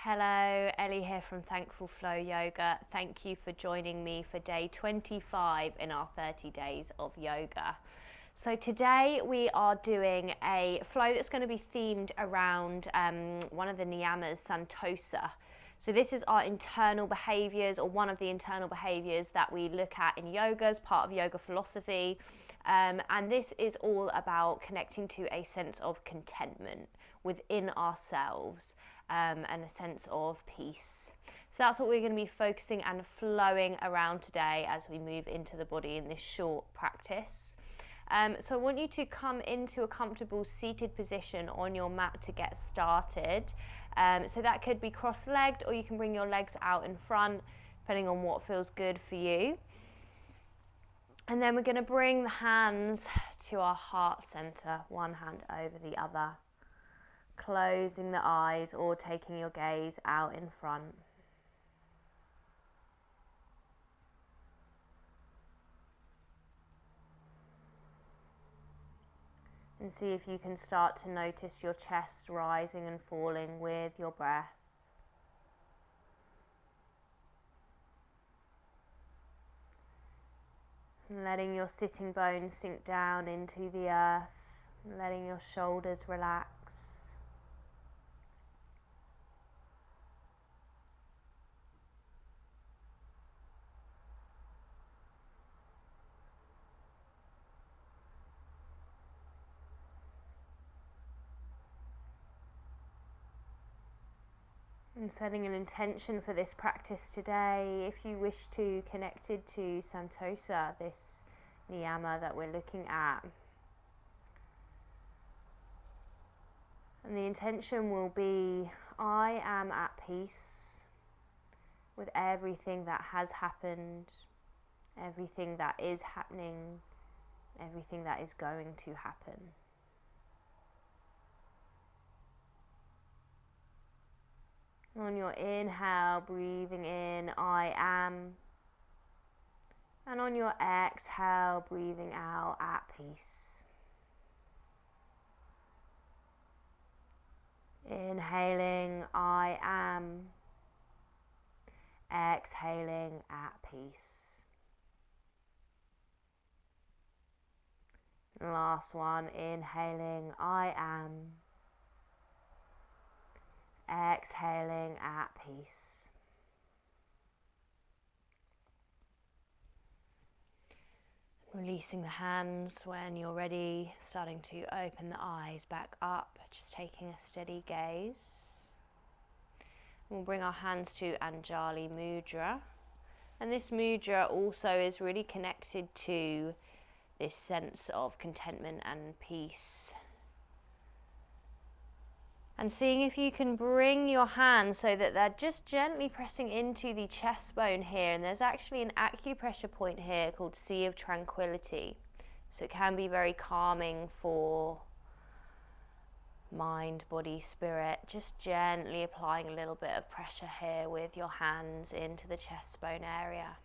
Hello, Elly here from Thankful Flow Yoga. Thank you for joining me for day 25 in our 30 days of yoga. So today we are doing a flow that's going to be themed around one of the Niyama Santosa. So this is our internal behaviours, or one of the internal behaviours that we look at in yoga as part of yoga philosophy. And this is all about connecting to a sense of contentment within ourselves. And a sense of peace. So that's what we're going to be focusing and flowing around today as we move into the body in this short practice. So I want you to come into a comfortable seated position on your mat to get started. So that could be cross-legged, or you can bring your legs out in front, depending on what feels good for you. And then we're going to bring the hands to our heart center, one hand over the other. Closing the eyes or taking your gaze out in front. And see if you can start to notice your chest rising and falling with your breath. And letting your sitting bones sink down into the earth, and letting your shoulders relax. And setting an intention for this practice today, if you wish to connect it to Santosa, this Niyama that we're looking at. And the intention will be, I am at peace with everything that has happened, everything that is happening, everything that is going to happen. On your inhale, breathing in, I am. And on your exhale, breathing out, at peace. Inhaling, I am. Exhaling, at peace. Last one, inhaling, I am. Exhaling, at peace. Releasing the hands when you're ready, starting to open the eyes back up, just taking a steady gaze. We'll bring our hands to Anjali Mudra, and this mudra also is really connected to this sense of contentment and peace. And seeing if you can bring your hands so that they're just gently pressing into the chest bone here. And there's actually an acupressure point here called Sea of Tranquility. So it can be very calming for mind, body, spirit. Just gently applying a little bit of pressure here with your hands into the chest bone area.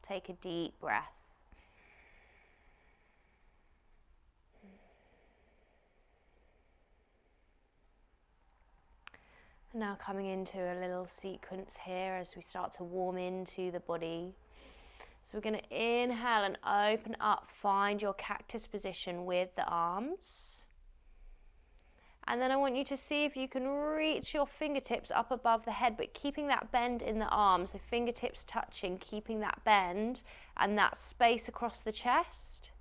Take a deep breath. Now coming into a little sequence here as we start to warm into the body. So we're going to inhale and open up, find your cactus position with the arms. And then I want you to see if you can reach your fingertips up above the head, but keeping that bend in the arms, so fingertips touching, keeping that bend and that space across the chest.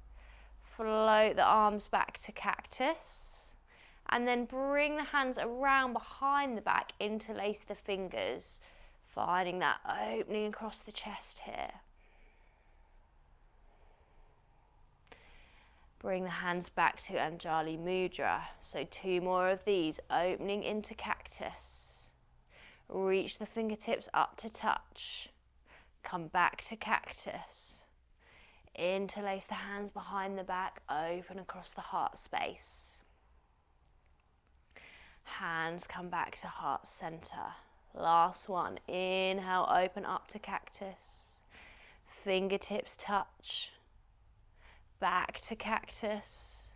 Float the arms back to cactus. And then bring the hands around behind the back, interlace the fingers, finding that opening across the chest here. Bring the hands back to Anjali Mudra. So 2 more of these, opening into cactus. Reach the fingertips up to touch. Come back to cactus. Interlace the hands behind the back, open across the heart space. Hands come back to heart center. Last one, inhale, open up to cactus. Fingertips touch. Back to cactus.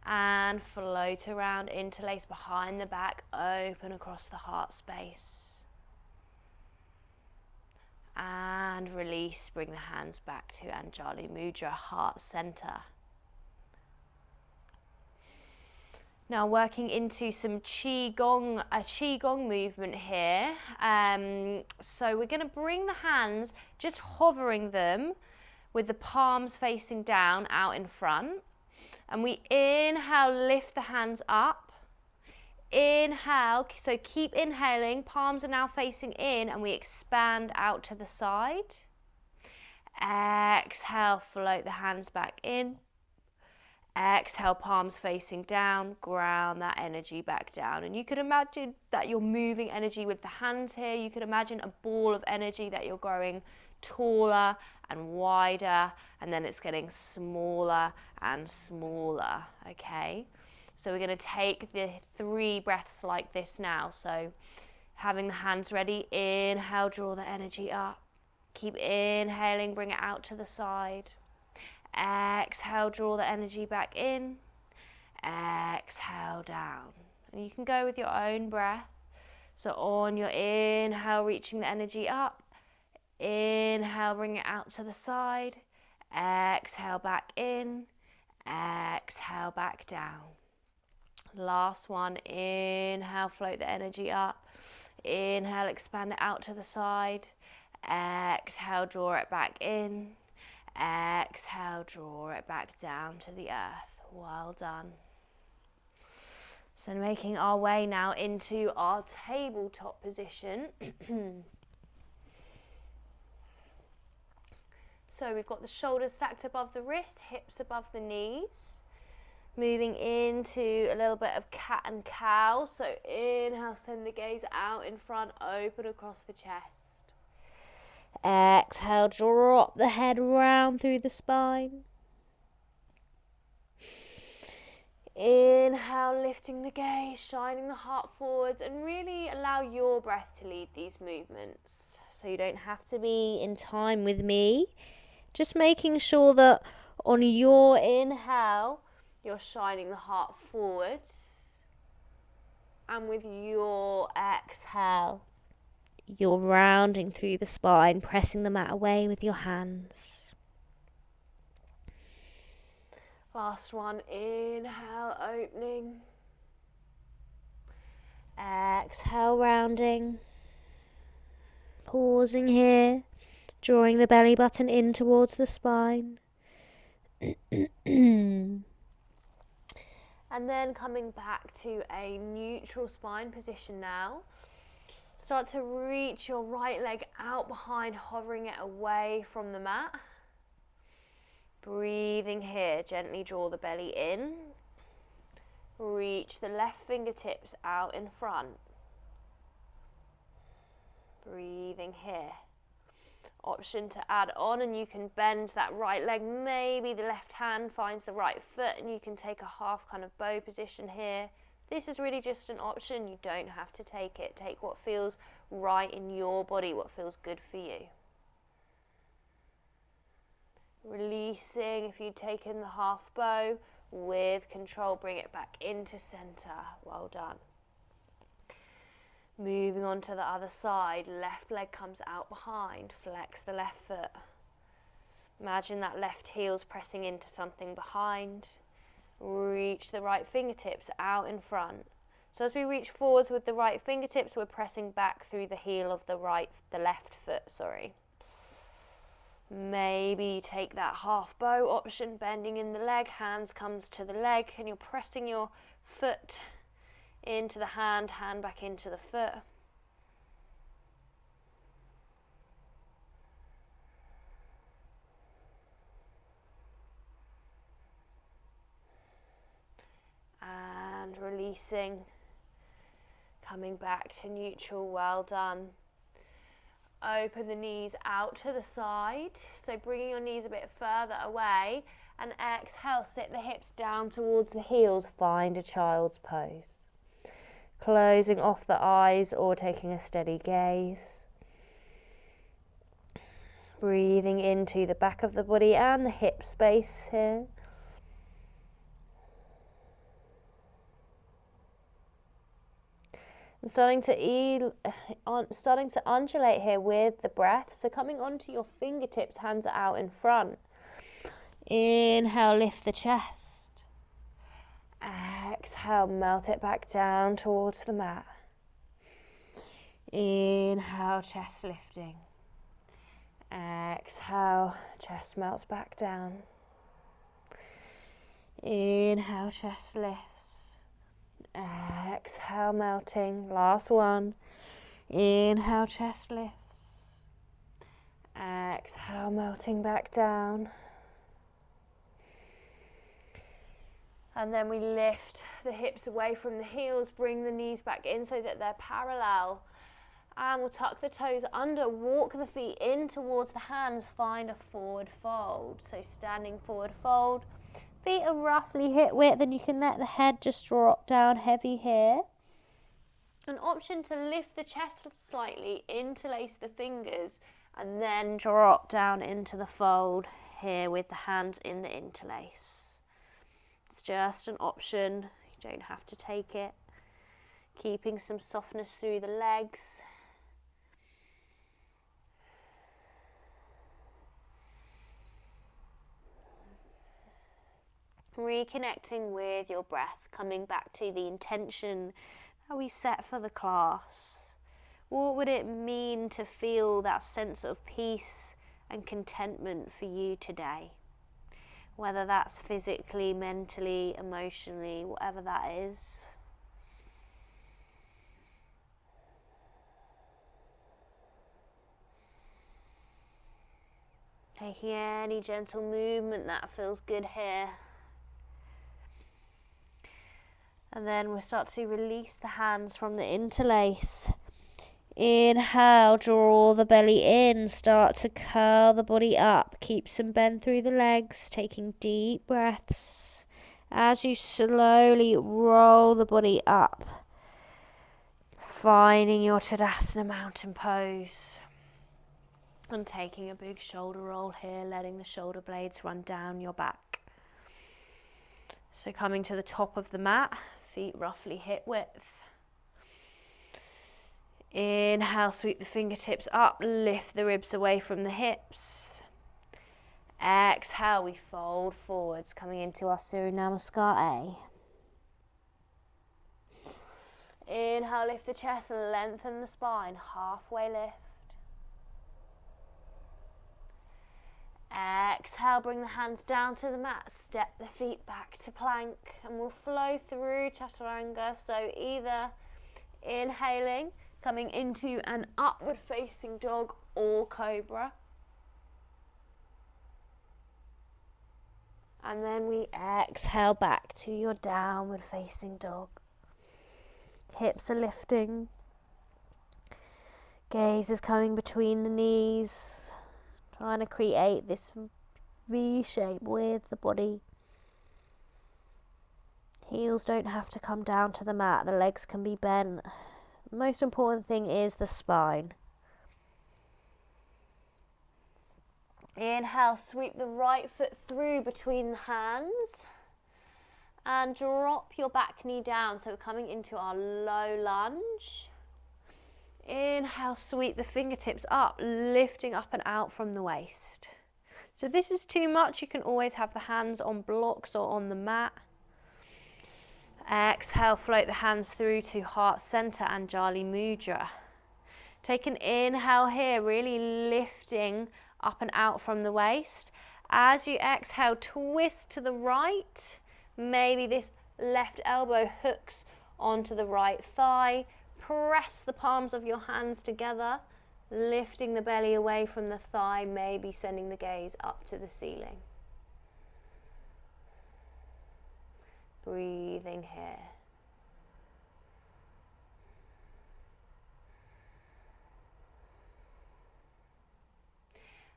And float around, interlace behind the back, open across the heart space. And release, bring the hands back to Anjali Mudra, heart center. Now working into some Qigong, a Qigong movement here. So we're going to bring the hands, just hovering them with the palms facing down out in front. And we inhale, lift the hands up. Inhale, so keep inhaling, palms are now facing in, and we expand out to the side. Exhale, float the hands back in. Exhale, palms facing down, ground that energy back down. And you could imagine that you're moving energy with the hands here. You could imagine a ball of energy that you're growing taller and wider, and then it's getting smaller and smaller, okay? So we're going to take the 3 breaths like this now. So having the hands ready, inhale, draw the energy up. Keep inhaling, bring it out to the side. Exhale, draw the energy back in. Exhale, down. And you can go with your own breath. So on your inhale, reaching the energy up. Inhale, bring it out to the side. Exhale, back in. Exhale, back down. Last one, inhale, float the energy up. Inhale, expand it out to the side. Exhale, draw it back in. Exhale, draw it back down to the earth. Well done. So making our way now into our tabletop position. So we've got the shoulders stacked above the wrist, hips above the knees. Moving into a little bit of cat and cow. So inhale, send the gaze out in front, open across the chest. Exhale, drop the head round through the spine. Inhale, lifting the gaze, shining the heart forwards, and really allow your breath to lead these movements. So you don't have to be in time with me. Just making sure that on your inhale, you're shining the heart forwards. And with your exhale, you're rounding through the spine, pressing the mat away with your hands. Last one, inhale, opening. Exhale, rounding. Pausing here, drawing the belly button in towards the spine. And then coming back to a neutral spine position now. Start to reach your right leg out behind, hovering it away from the mat. Breathing here, gently draw the belly in. Reach the left fingertips out in front. Breathing here. Option to add on, and you can bend that right leg. Maybe the left hand finds the right foot, and you can take a half kind of bow position here. This is really just an option. You don't have to take it. Take what feels right in your body, what feels good for you. Releasing, if you've taken the half bow, with control, bring it back into center. Well done. Moving on to the other side, left leg comes out behind, flex the left foot. Imagine that left heel's pressing into something behind. Reach the right fingertips out in front. So as we reach forwards with the right fingertips, we're pressing back through the heel of the left foot, Maybe you take that half bow option, bending in the leg, hands comes to the leg, and you're pressing your foot into the hand, hand back into the foot. And releasing, coming back to neutral. Well done. Open the knees out to the side, so bringing your knees a bit further away, and exhale, sit the hips down towards the heels, find a child's pose. Closing off the eyes or taking a steady gaze. Breathing into the back of the body and the hip space here. I'm starting to undulate here with the breath. So coming onto your fingertips, hands are out in front. Inhale, lift the chest. Exhale, melt it back down towards the mat. Inhale, chest lifting. Exhale, chest melts back down. Inhale, chest lifts. Exhale, melting. Last one. Inhale, chest lifts. Exhale, melting back down. And then we lift the hips away from the heels, bring the knees back in so that they're parallel. And we'll tuck the toes under, walk the feet in towards the hands, find a forward fold. So standing forward fold, feet are roughly hip width, and you can let the head just drop down heavy here. An option to lift the chest slightly, interlace the fingers, and then drop down into the fold here with the hands in the interlace. It's just an option, you don't have to take it. Keeping some softness through the legs. Reconnecting with your breath, coming back to the intention that we set for the class. What would it mean to feel that sense of peace and contentment for you today? Whether that's physically, mentally, emotionally, whatever that is. Taking any gentle movement that feels good here. And then we'll start to release the hands from the interlace. Inhale, draw the belly in, start to curl the body up. Keep some bend through the legs, taking deep breaths. As you slowly roll the body up, finding your Tadasana mountain pose. And taking a big shoulder roll here, letting the shoulder blades run down your back. So coming to the top of the mat, feet roughly hip width. Inhale, sweep the fingertips up, lift the ribs away from the hips. Exhale, we fold forwards, coming into our Surya Namaskar A. Inhale, lift the chest and lengthen the spine, halfway lift. Exhale, bring the hands down to the mat, step the feet back to plank, and we'll flow through Chaturanga. So either inhaling, coming into an upward facing dog or cobra. And then we exhale back to your downward facing dog. Hips are lifting. Gaze is coming between the knees. Trying to create this V shape with the body. Heels don't have to come down to the mat. The legs can be bent. The most important thing is the spine. Inhale, sweep the right foot through between the hands. And drop your back knee down. So we're coming into our low lunge. Inhale, sweep the fingertips up, lifting up and out from the waist. So if this is too much, you can always have the hands on blocks or on the mat. Exhale, float the hands through to heart center, Anjali Mudra. Take an inhale here, really lifting up and out from the waist. As you exhale, twist to the right. Maybe this left elbow hooks onto the right thigh. Press the palms of your hands together, lifting the belly away from the thigh, maybe sending the gaze up to the ceiling. Breathing here.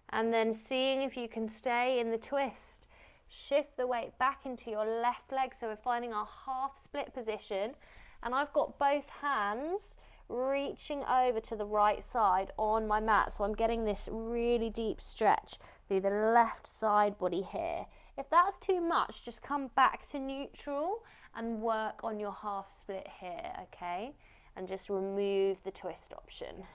And then seeing if you can stay in the twist. Shift the weight back into your left leg, so we're finding our half split position. And I've got both hands reaching over to the right side on my mat. So I'm getting this really deep stretch through the left side body here. If that's too much, just come back to neutral and work on your half split here, okay? and just remove the twist option.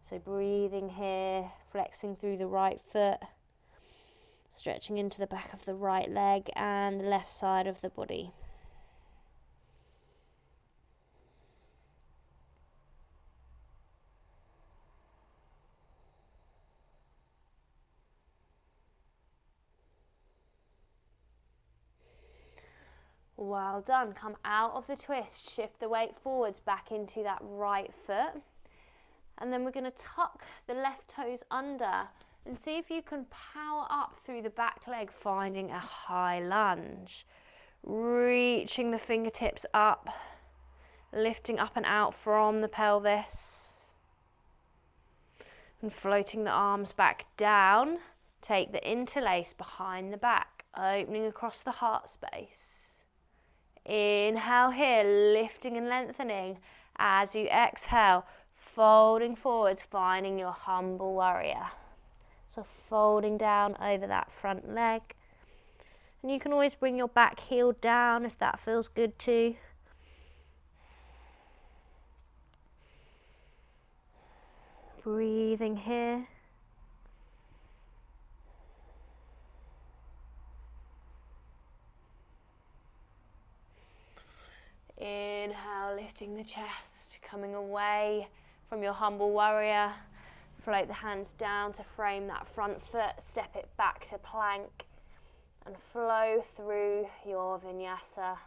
So breathing here, flexing through the right foot, stretching into the back of the right leg and the left side of the body. Well done. Come out of the twist, shift the weight forwards back into that right foot. And then we're going to tuck the left toes under and see if you can power up through the back leg, finding a high lunge. Reaching the fingertips up, lifting up and out from the pelvis. And floating the arms back down. Take the interlace behind the back, opening across the heart space. Inhale here, lifting and lengthening. As you exhale, folding forwards, finding your humble warrior. So folding down over that front leg. And you can always bring your back heel down if that feels good too. Breathing here. Inhale, lifting the chest, coming away from your humble warrior. Float the hands down to frame that front foot, step it back to plank and flow through your vinyasa.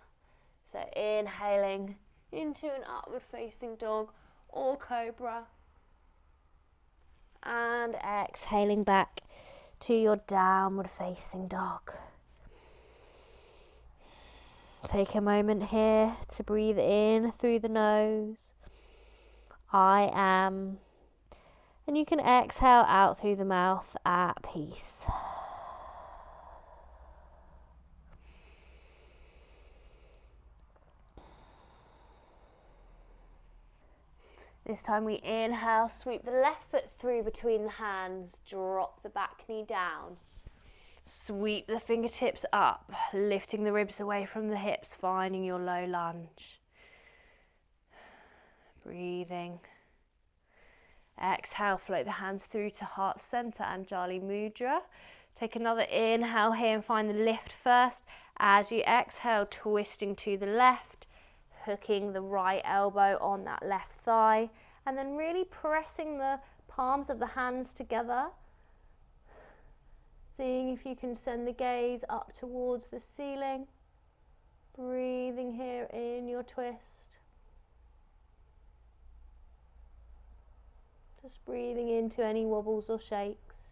So inhaling into an upward facing dog or cobra and exhaling back to your downward facing dog. Take a moment here to breathe in through the nose. I am. And you can exhale out through the mouth at peace. This time we inhale, sweep the left foot through between the hands, drop the back knee down. Sweep the fingertips up, lifting the ribs away from the hips, finding your low lunge. Breathing. Exhale, float the hands through to heart center, Anjali Mudra. Take another inhale here and find the lift first. As you exhale, twisting to the left, hooking the right elbow on that left thigh, and then really pressing the palms of the hands together. Seeing if you can send the gaze up towards the ceiling. Breathing here in your twist. Just breathing into any wobbles or shakes.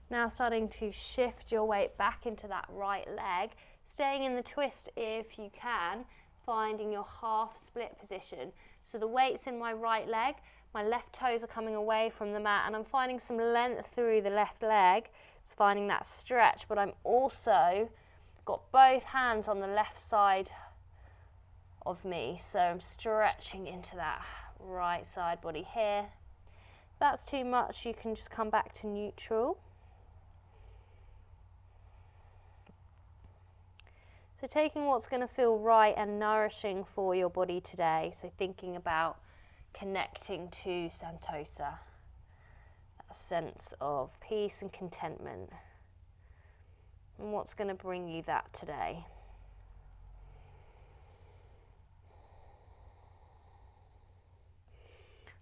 Now starting to shift your weight back into that right leg, staying in the twist if you can, finding your half split position. So the weight's in my right leg, my left toes are coming away from the mat, and I'm finding some length through the left leg. It's finding that stretch, but I'm also got both hands on the left side of me, so I'm stretching into that right side body here. If that's too much, you can just come back to neutral. So taking what's going to feel right and nourishing for your body today. So thinking about connecting to Santosa, a sense of peace and contentment. And what's going to bring you that today.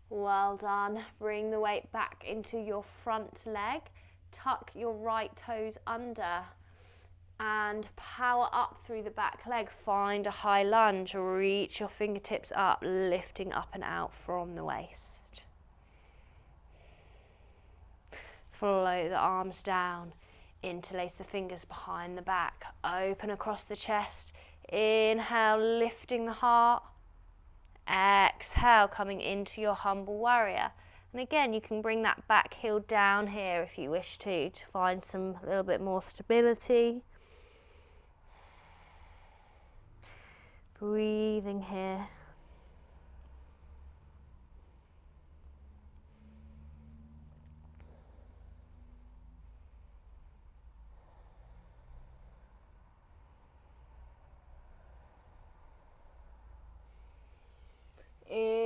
Well done. Bring the weight back into your front leg. Tuck your right toes under. And power up through the back leg, find a high lunge, reach your fingertips up, lifting up and out from the waist. Float the arms down, interlace the fingers behind the back, open across the chest, inhale, lifting the heart, exhale, coming into your humble warrior. And again, you can bring that back heel down here if you wish to find some a little bit more stability. Breathing here.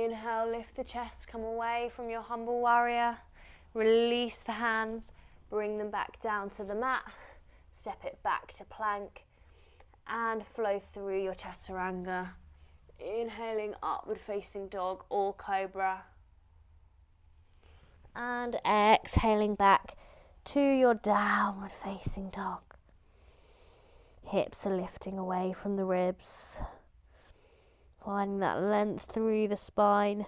Inhale, lift the chest, come away from your humble warrior. Release the hands, bring them back down to the mat. Step it back to plank and flow through your chaturanga. Inhaling, upward facing dog or cobra. And exhaling back to your downward facing dog. Hips are lifting away from the ribs. Finding that length through the spine.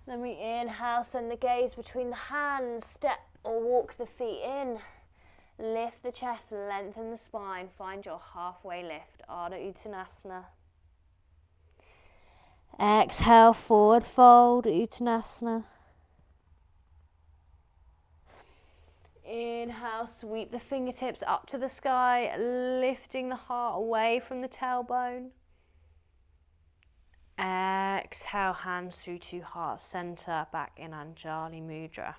Then we inhale, send the gaze between the hands, step or walk the feet in. Lift the chest, lengthen the spine, find your halfway lift, Ardha Uttanasana. Exhale, forward fold, Uttanasana. Inhale, sweep the fingertips up to the sky, lifting the heart away from the tailbone. Exhale, hands through to heart center, back in Anjali Mudra.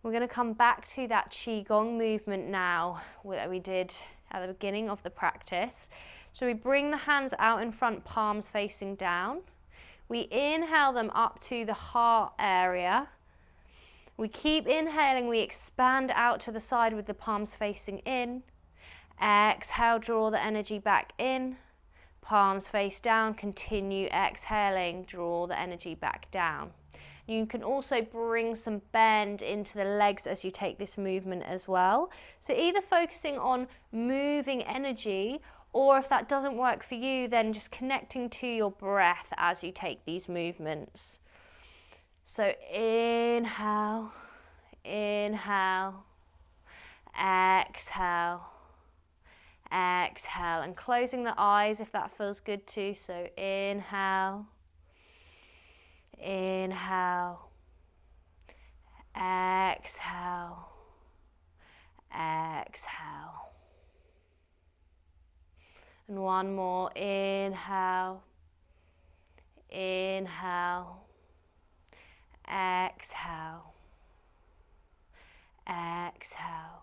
We're going to come back to that Qigong movement now that we did at the beginning of the practice. So we bring the hands out in front, palms facing down. We inhale them up to the heart area. We keep inhaling, we expand out to the side with the palms facing in. Exhale, draw the energy back in. Palms face down, continue exhaling, draw the energy back down. You can also bring some bend into the legs as you take this movement as well. So either focusing on moving energy, or if that doesn't work for you, then just connecting to your breath as you take these movements. So inhale, inhale, exhale. Exhale, and closing the eyes if that feels good too. So inhale, inhale, exhale, exhale. And one more, inhale, inhale, exhale, exhale.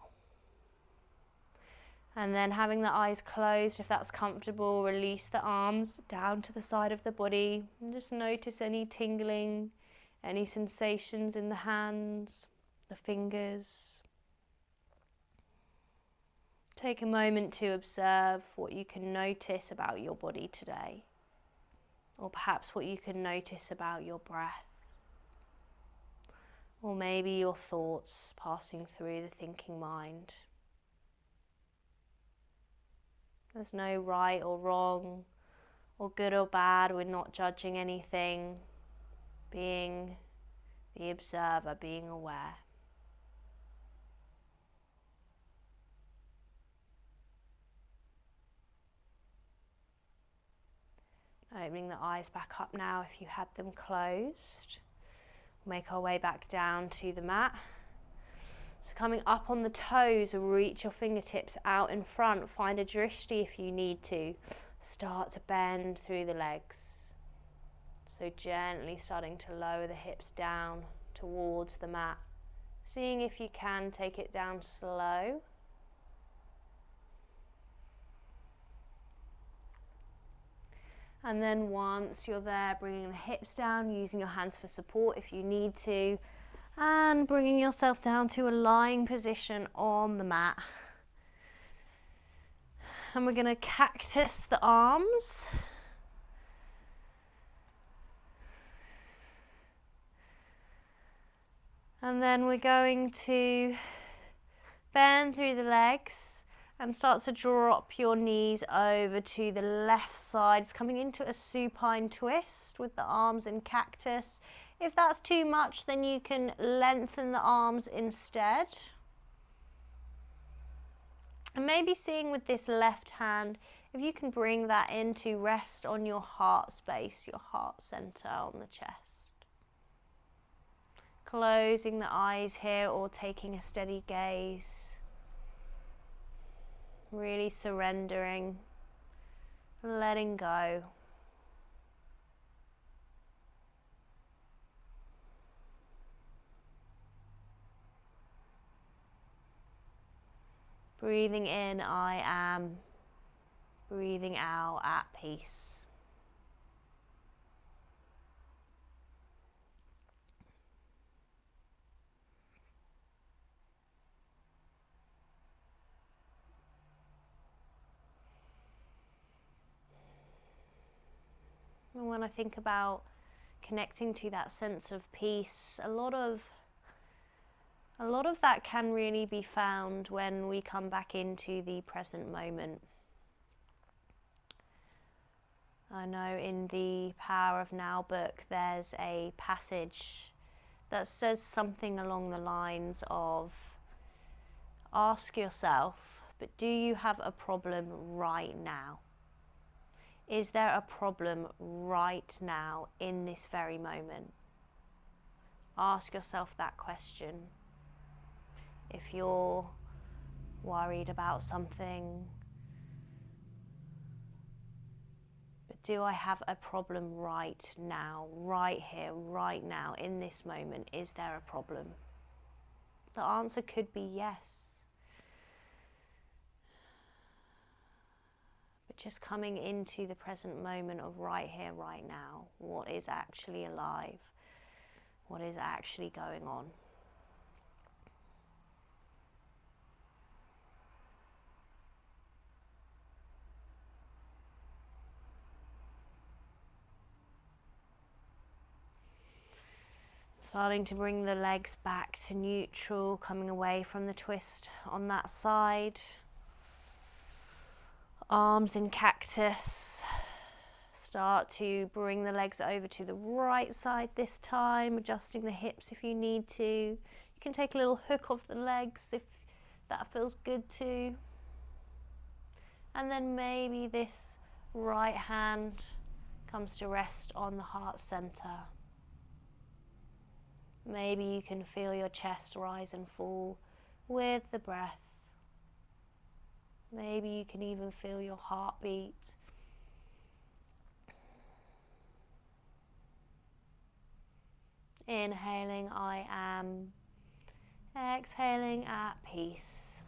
And then having the eyes closed, if that's comfortable, release the arms down to the side of the body. And just notice any tingling, any sensations in the hands, the fingers. Take a moment to observe what you can notice about your body today. Or perhaps what you can notice about your breath. Or maybe your thoughts passing through the thinking mind. There's no right or wrong, or good or bad. We're not judging anything. Being the observer, being aware. Opening the eyes back up now if you had them closed. Make our way back down to the mat. So coming up on the toes, reach your fingertips out in front. Find a drishti if you need to. Start to bend through the legs. So gently starting to lower the hips down towards the mat. Seeing if you can take it down slow. And then once you're there, bringing the hips down, using your hands for support if you need to. And bringing yourself down to a lying position on the mat. And we're going to cactus the arms. And then we're going to bend through the legs and start to drop your knees over to the left side. It's coming into a supine twist with the arms in cactus. If that's too much, then you can lengthen the arms instead. And maybe seeing with this left hand, if you can bring that in to rest on your heart space, your heart center on the chest. Closing the eyes here or taking a steady gaze. Really surrendering, letting go. Breathing in, I am. Breathing out, at peace. And when I think about connecting to that sense of peace, a lot of that can really be found when we come back into the present moment. I know in the Power of Now book there's a passage that says something along the lines of, ask yourself, but do you have a problem right now? Is there a problem right now in this very moment? Ask yourself that question. If you're worried about something, but do I have a problem right now, right here, right now, in this moment? Is there a problem? The answer could be yes. But just coming into the present moment of right here, right now, what is actually alive? What is actually going on? Starting to bring the legs back to neutral, coming away from the twist on that side. Arms in cactus. Start to bring the legs over to the right side this time, adjusting the hips if you need to. You can take a little hook off the legs if that feels good too. And then maybe this right hand comes to rest on the heart center. Maybe you can feel your chest rise and fall with the breath. Maybe you can even feel your heartbeat. Inhaling, I am. Exhaling, at peace.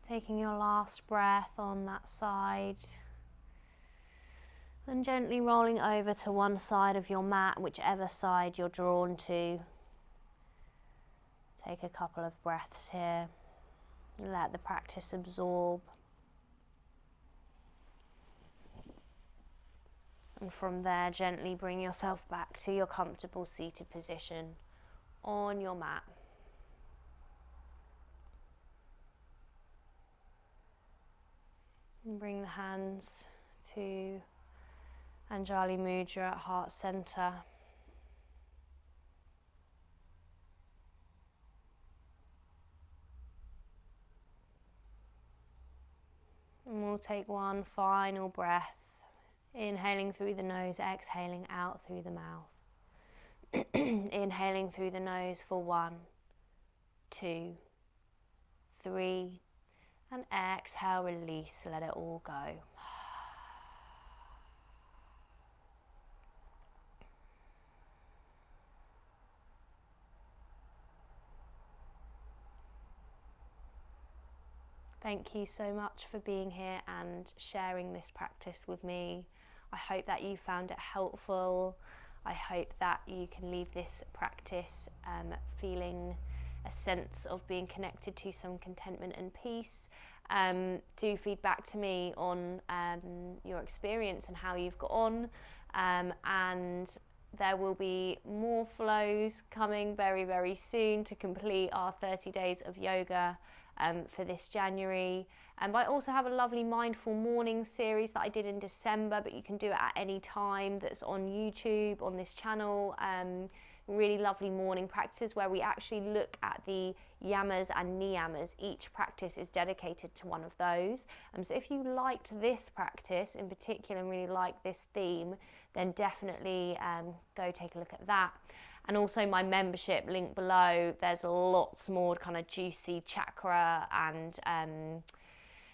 Taking your last breath on that side. Then gently rolling over to one side of your mat, whichever side you're drawn to. Take a couple of breaths here. Let the practice absorb. And from there, gently bring yourself back to your comfortable seated position on your mat. And bring the hands to Anjali Mudra at heart center. And we'll take one final breath, inhaling through the nose, exhaling out through the mouth. Inhaling through the nose for 1, 2, 3, and exhale, release, let it all go. Thank you so much for being here and sharing this practice with me. I hope that you found it helpful. I hope that you can leave this practice feeling a sense of being connected to some contentment and peace. Do feedback to me on your experience and how you've got on, and there will be more flows coming very, very soon to complete our 30 days of yoga for this January. And I also have a lovely mindful morning series that I did in December, but you can do it at any time, that's on YouTube, on this channel. Really lovely morning practices where we actually look at the yamas and niyamas. Each practice is dedicated to one of those. So if you liked this practice in particular and really like this theme, then definitely go take a look at that. And also my membership link below, there's lots more kind of juicy chakra and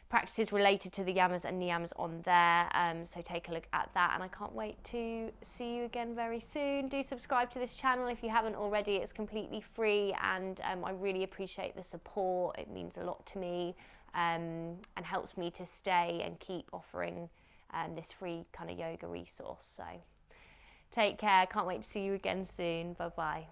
practices related to the yamas and niyamas on there, so take a look at that, and I can't wait to see you again very soon. Do subscribe to this channel if you haven't already. It's completely free, and I really appreciate the support. It means a lot to me, and helps me to stay and keep offering this free kind of yoga resource. So take care, can't wait to see you again soon. Bye bye.